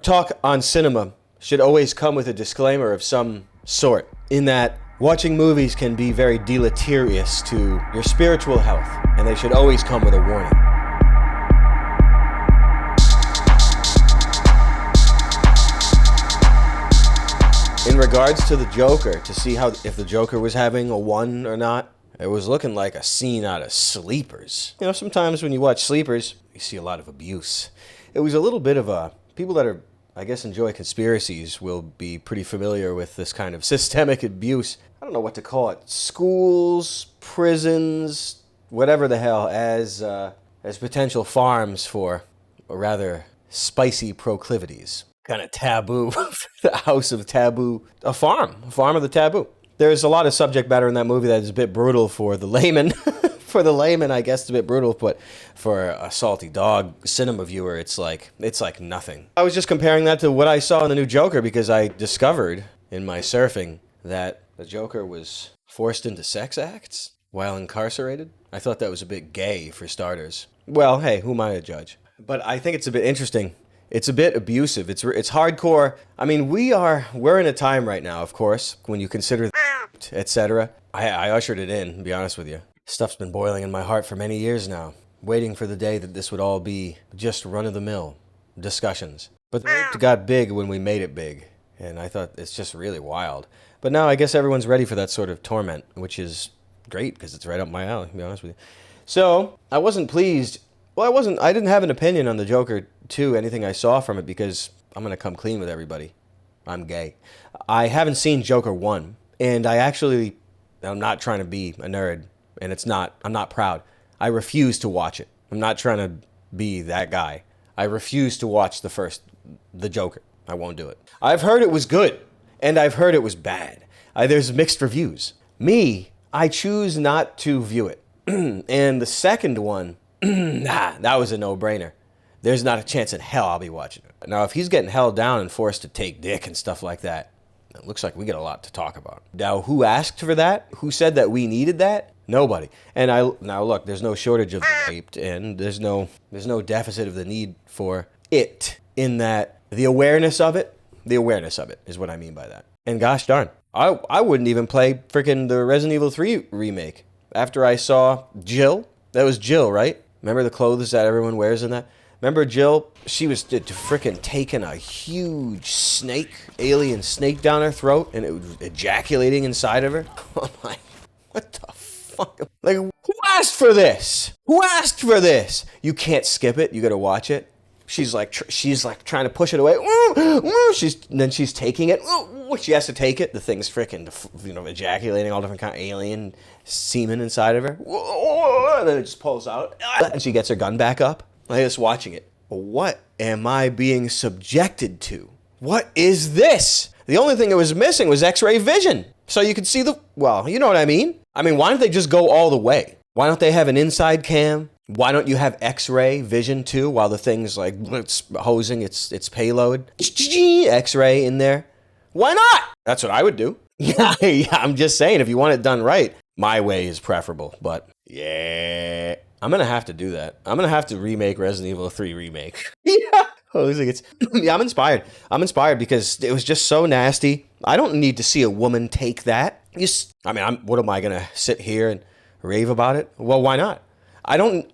Talk on cinema should always come with a disclaimer of some sort, in that watching movies can be very deleterious to your spiritual health, and they should always come with a warning. In regards to the Joker, to see how if the Joker was having a 1 or not, it was looking like a scene out of Sleepers. You know, sometimes when you watch Sleepers, you see a lot of abuse. It was a little bit of a... People that are, I guess, enjoy conspiracies will be pretty familiar with this kind of systemic abuse. I don't know what to call it. Schools, prisons, whatever the hell, as potential farms for, or rather, spicy proclivities. Kind of taboo, the house of taboo, a farm of the taboo. There's a lot of subject matter in that movie that is a bit brutal for the layman. For the layman, I guess it's a bit brutal, but for a salty dog cinema viewer, it's like nothing. I was just comparing that to what I saw in the new Joker because I discovered in my surfing that the Joker was forced into sex acts while incarcerated. I thought that was a bit gay for starters. Well, hey, who am I to judge? But I think it's a bit interesting. It's a bit abusive. It's hardcore. I mean, we're in a time right now, of course, when you consider etc. I ushered it in, to be honest with you. Stuff's been boiling in my heart for many years now, waiting for the day that this would all be just run-of-the-mill discussions. But it got big when we made it big, and I thought it's just really wild. But now I guess everyone's ready for that sort of torment, which is great because it's right up my alley, to be honest with you. So I wasn't pleased. Well, I didn't have an opinion on the Joker 2, anything I saw from it, because I'm going to come clean with everybody. I'm gay. I haven't seen Joker 1, and I'm not trying to be a nerd, and I'm not proud. I refuse to watch it. I'm not trying to be that guy. I refuse to watch the Joker. I won't do it. I've heard it was good, and I've heard it was bad. There's mixed reviews. Me, I choose not to view it. And the second one, that was a no-brainer. There's not a chance in hell I'll be watching it. Now, if he's getting held down and forced to take dick and stuff like that, it looks like we get a lot to talk about. Now, who asked for that? Who said that we needed that? Nobody. And now look, there's no shortage of the raped, and there's no deficit of the need for it, in that the awareness of it is what I mean by that. And gosh darn, I wouldn't even play freaking the Resident Evil 3 remake after I saw Jill. That was Jill, right? Remember the clothes that everyone wears in that? Remember Jill? She was freaking taking a huge alien snake down her throat, and it was ejaculating inside of her. I'm like, what the fuck? Like, who asked for this? Who asked for this? You can't skip it. You gotta watch it. She's like trying to push it away. Then she's taking it. She has to take it. The thing's freaking, ejaculating all different kind of alien semen inside of her. And then it just pulls out. And she gets her gun back up. Like, just watching it. What am I being subjected to? What is this? The only thing that was missing was X-ray vision. So you could see well, you know what I mean? I mean, why don't they just go all the way? Why don't they have an inside cam? Why don't you have X-ray vision too, while the thing's like hosing its payload? X-ray in there. Why not? That's what I would do. Yeah, I'm just saying, if you want it done right, my way is preferable. But yeah, I'm gonna have to do that. I'm gonna have to remake Resident Evil 3 remake. Yeah. Yeah, I'm inspired. I'm inspired because it was just so nasty. I don't need to see a woman take that. What am I gonna sit here and rave about it? Well, why not? Who's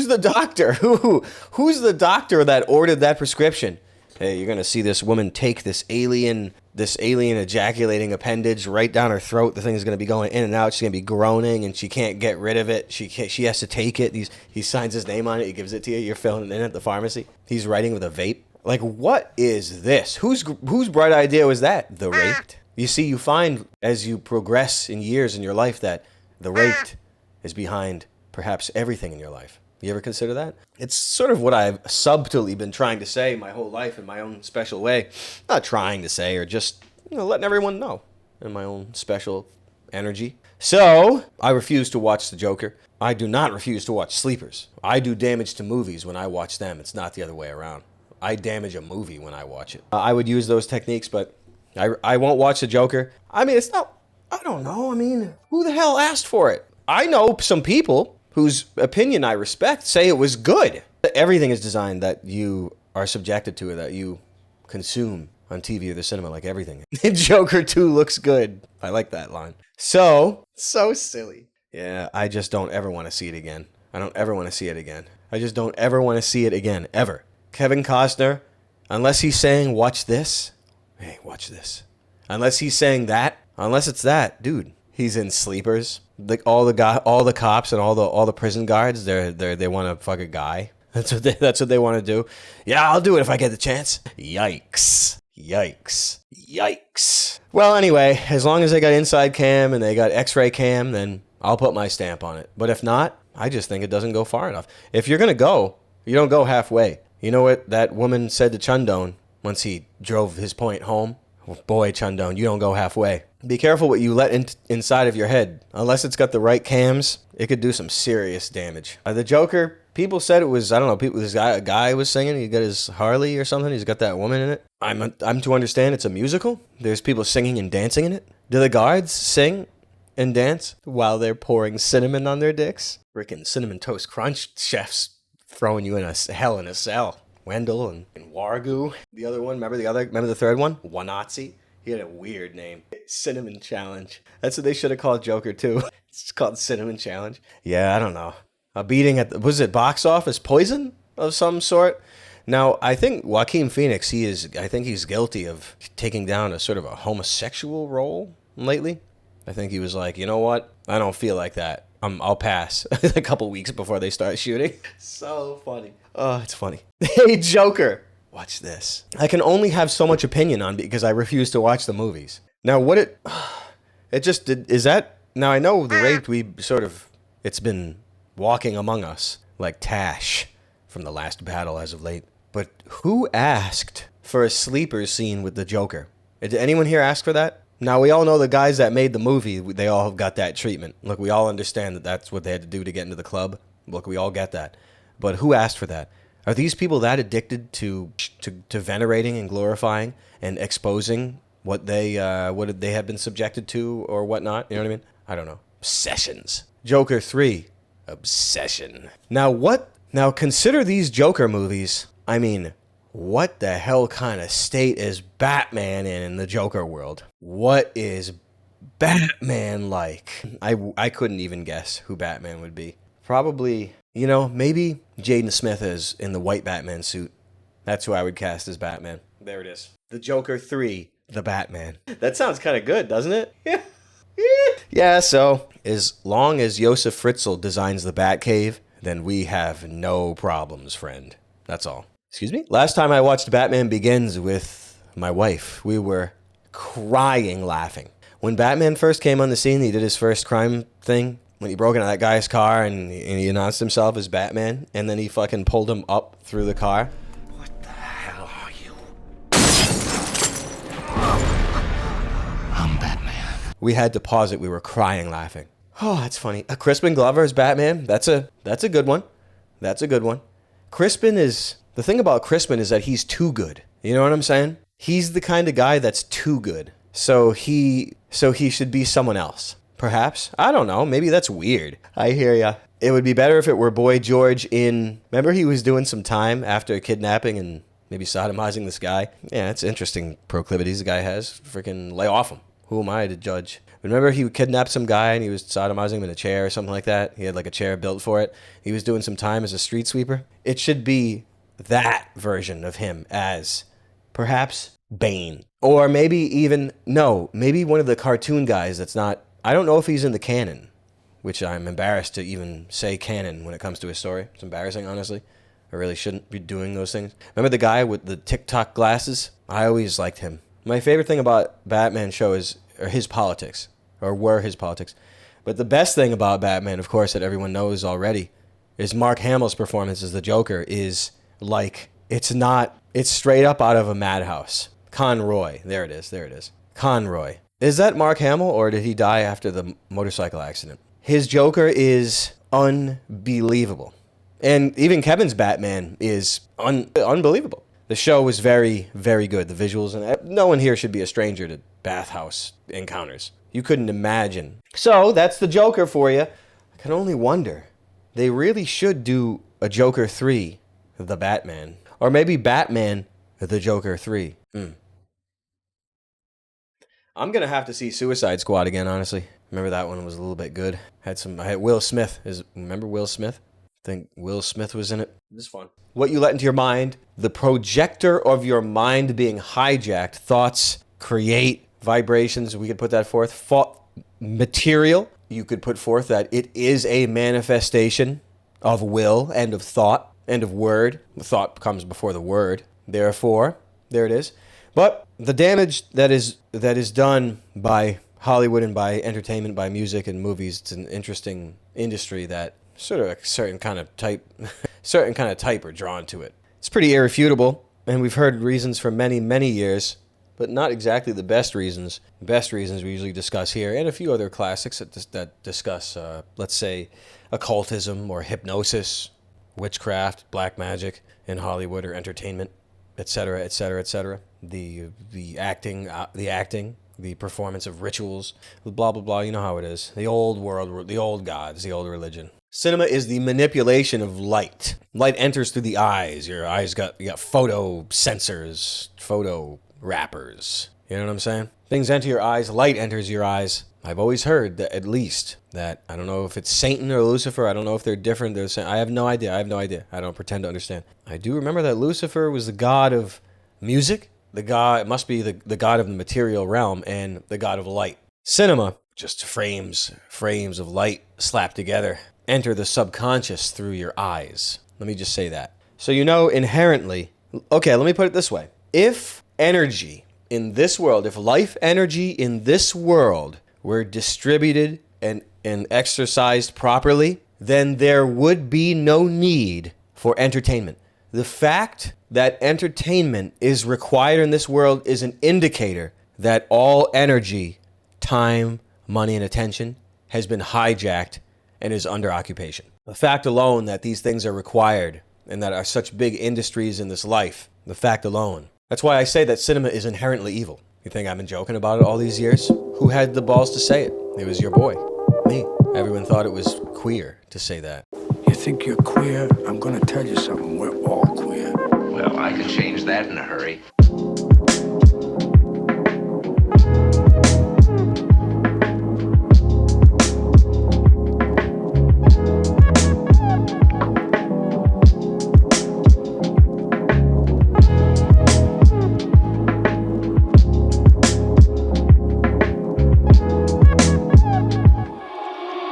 the doctor? Who's the doctor that ordered that prescription? Hey, you're gonna see this woman take this alien ejaculating appendage right down her throat. The thing is gonna be going in and out. She's gonna be groaning, and she can't get rid of it. She has to take it. He signs his name on it. He gives it to you. You're filling it in at the pharmacy. He's writing with a vape. Like, what is this? Whose bright idea was that? The raped? You see, you find as you progress in years in your life that the raped is behind perhaps everything in your life. You ever consider that? It's sort of what I've subtly been trying to say my whole life in my own special way. Not trying to say, or just letting everyone know in my own special energy. So, I refuse to watch the Joker. I do not refuse to watch Sleepers. I do damage to movies when I watch them. It's not the other way around. I damage a movie when I watch it. I would use those techniques, but I won't watch the Joker. I mean, it's not... I don't know. I mean, who the hell asked for it? I know some people whose opinion I respect say it was good. Everything is designed that you are subjected to, that you consume on TV or the cinema, like everything. Joker 2 looks good. I like that line. So silly. Yeah, I just don't ever want to see it again. I don't ever want to see it again. I just don't ever want to see it again, ever. Kevin Costner, unless he's saying, watch this. Hey, watch this. Unless he's saying that, unless it's that, dude. He's in Sleepers. Like all the cops and all the prison guards, they want to fuck a guy. That's what they want to do. Yeah, I'll do it if I get the chance. Yikes. Well, anyway, as long as they got inside cam and they got x-ray cam, then I'll put my stamp on it. But if not, I just think it doesn't go far enough. If you're going to go, you don't go halfway. You know what that woman said to 𝐶hunDown once he drove his point home? Oh, boy, 𝐶hunDown, you don't go halfway. Be careful what you let inside of your head. Unless it's got the right cams, it could do some serious damage. The Joker, people said it was, I don't know, a guy was singing. He got his Harley or something. He's got that woman in it. I'm to understand it's a musical. There's people singing and dancing in it. Do the guards sing and dance while they're pouring cinnamon on their dicks? Freaking Cinnamon Toast Crunch chefs throwing you in a hell in a cell. Wendell and Wargu. The other one, remember the third one? Wanatsi. He had a weird name. Cinnamon Challenge. That's what they should have called Joker too. It's called Cinnamon Challenge. Yeah, I don't know. A beating at was it box office poison of some sort? Now, I think Joaquin Phoenix, I think he's guilty of taking down a sort of a homosexual role lately. I think he was like, you know what? I don't feel like that. I'll pass. A couple weeks before they start shooting. So funny. Oh, it's funny. Hey, Joker. Watch this. I can only have so much opinion on because I refuse to watch the movies. Now, is that, now I know the rate it's been walking among us like Tash from the last battle as of late. But who asked for a sleeper scene with the Joker? Did anyone here ask for that? Now, we all know the guys that made the movie, they all got that treatment. Look, we all understand that that's what they had to do to get into the club. Look, we all get that. But who asked for that? Are these people that addicted to venerating and glorifying and exposing what they have been subjected to or whatnot? You know what I mean? I don't know. Obsessions. Joker 3. Obsession. Now consider these Joker movies. I mean, what the hell kind of state is Batman in the Joker world? What is Batman like? I couldn't even guess who Batman would be. Probably, maybe Jaden Smith is in the white Batman suit. That's who I would cast as Batman. There it is. The Joker 3, the Batman. That sounds kind of good, doesn't it? Yeah. Yeah, so as long as Josef Fritzl designs the Batcave, then we have no problems, friend. That's all. Excuse me? Last time I watched Batman Begins with my wife, we were crying laughing. When Batman first came on the scene, he did his first crime thing. When he broke into that guy's car and he announced himself as Batman, and then he fucking pulled him up through the car. What the hell are you? I'm Batman. We had to pause it. We were crying laughing. Oh, that's funny. Crispin Glover as Batman. That's a good one. That's a good one. The thing about Crispin is that he's too good. You know what I'm saying? He's the kind of guy that's too good. So he should be someone else. Perhaps. I don't know. Maybe that's weird. I hear ya. It would be better if it were Boy George in... Remember he was doing some time after kidnapping and maybe sodomizing this guy? Yeah, it's interesting proclivities the guy has. Freaking lay off him. Who am I to judge? Remember he kidnapped some guy and he was sodomizing him in a chair or something like that? He had like a chair built for it. He was doing some time as a street sweeper. It should be that version of him as perhaps Bane. Or maybe maybe one of the cartoon guys that's not... I don't know if he's in the canon, which I'm embarrassed to even say canon when it comes to his story. It's embarrassing, honestly. I really shouldn't be doing those things. Remember the guy with the TikTok glasses? I always liked him. My favorite thing about Batman show were his politics. But the best thing about Batman, of course, that everyone knows already, is Mark Hamill's performance as the Joker is like, it's straight up out of a madhouse. Conroy. There it is. Conroy. Is that Mark Hamill, or did he die after the motorcycle accident? His Joker is unbelievable. And even Kevin's Batman is unbelievable. The show was very, very good. The visuals, and no one here should be a stranger to bathhouse encounters. You couldn't imagine. So, that's the Joker for you. I can only wonder. They really should do a Joker 3, the Batman. Or maybe Batman, the Joker 3. I'm going to have to see Suicide Squad again, honestly. Remember that one was a little bit good. I had Will Smith. Remember Will Smith? I think Will Smith was in it. This is fun. What you let into your mind, the projector of your mind being hijacked, thoughts create vibrations. We could put that forth. Material, you could put forth that it is a manifestation of will and of thought and of word. The thought comes before the word. Therefore, there it is. But the damage that is done by Hollywood and by entertainment, by music and movies, it's an interesting industry that sort of a certain kind of type are drawn to it. It's pretty irrefutable, and we've heard reasons for many, many years, but not exactly the best reasons. The best reasons we usually discuss here, and a few other classics that discuss, let's say, occultism or hypnosis, witchcraft, black magic in Hollywood or entertainment, etc., etc., etc. The acting, the performance of rituals, blah, blah, blah. You know how it is. The old world, the old gods, the old religion. Cinema is the manipulation of light. Light enters through the eyes. Your eyes you got photo sensors, photo wrappers. You know what I'm saying? Things enter your eyes. Light enters your eyes. I've always heard that, at least, that I don't know if it's Satan or Lucifer. I don't know if they're different. I have no idea. I don't pretend to understand. I do remember that Lucifer was the god of music. It must be the god of the material realm and the god of light. Cinema, just frames of light slapped together, enter the subconscious through your eyes. Let me just say that. So inherently, okay, let me put it this way. If energy in this world, if life energy in this world were distributed and exercised properly, then there would be no need for entertainment. The fact that entertainment is required in this world is an indicator that all energy, time, money, and attention has been hijacked and is under occupation. The fact alone that these things are required and that are such big industries in this life, the fact alone. That's why I say that cinema is inherently evil. You think I've been joking about it all these years? Who had the balls to say it? It was your boy, me. Everyone thought it was queer to say that. You think you're queer? I'm gonna tell you something. We're all queer. Well, I can change that in a hurry.